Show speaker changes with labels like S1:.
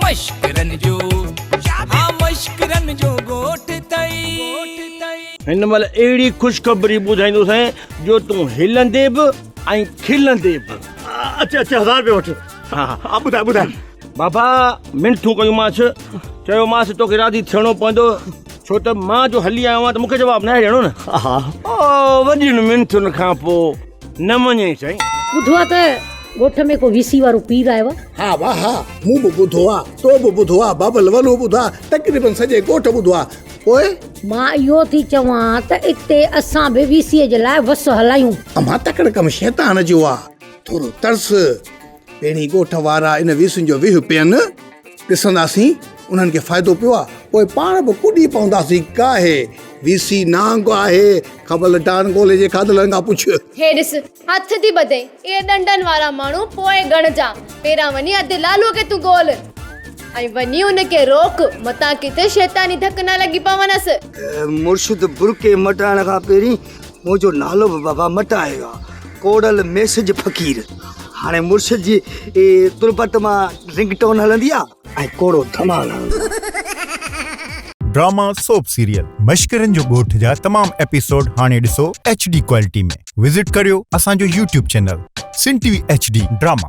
S1: मश्करन जो हाँ मश्करन जो गोठ तई
S2: हिन महिल अहिड़ी ख़ुशख़बरी ॿुधाईंदुसि जो तूं हिलंदे बि ऐं खिलंदे बि।
S3: अच्छा 1000 रुपया वठ।
S2: हा
S3: ॿुधाए ॿुधाए।
S2: बाबा मिंथूं कयूंमांसि, चयोमांसि तोखे राज़ी थियणो पवंदो, छो त मां जो हली आयो आहियां त मूंखे जवाबु न आहे ॾियणो न।
S3: हा
S2: ओ वॾियुनि मिंथुनि खां पोइ न मञे साईं।
S4: ॿुधो आहे त ॻोठ में को वीसी वारो पीर आयो आहे।
S5: हा वाह हा, मूं बि ॿुधो आहे, तो बि ॿुधो आहे, बाबल वलो ॿुधो आहे, तक़रीबन सॼे ॻोठ ॿुधो आहे। पोइ
S4: मां इहो थी चवां त इते असां बि वीसीअ जे लाइ वस हलायूं।
S5: अमां तकड़ कम शैतान जो आहे, थोरो तरस। पहिरीं ॻोठ वारा इन वीसियुनि जो विह पियनि, ॾिसंदासीं उन्हनि खे फ़ाइदो पियो आहे, पोइ पाण बि कुॾी पवंदासीं। काहे वीसी नांग आहे, ख़बर डान ॻोल्हे जे खाधलनि खां पुछ।
S6: हे ॾिस हथ थी ॿधे, इहे डंडनि वारा माण्हू पोइ गणजा। पहिरां वञी अधु लालूअ खे तूं ॻोल्ह ऐं वञी उनखे रोक, मतां किथे शैतानी धक न लॻी पवनसि।
S7: मुर्शिद बुरके मटाइण खां पहिरीं मुंहिंजो नालो बि बाबा मटाएगा, कोडल मैसेज फ़कीर। हाणे मुर्शिद जी तुरबत मां रिंगटोन हलंदी आहे ऐं कोड़ो धमाल हलंदो आहे।
S8: ड्रामा सोप सीरियल मश्करन जो ॻोठ जा तमाम एपिसोड हाणे ॾिसो HD क्वालिटी में। विजिट करियो असांजो YouTube चैनल सिन TV HD ड्रामा।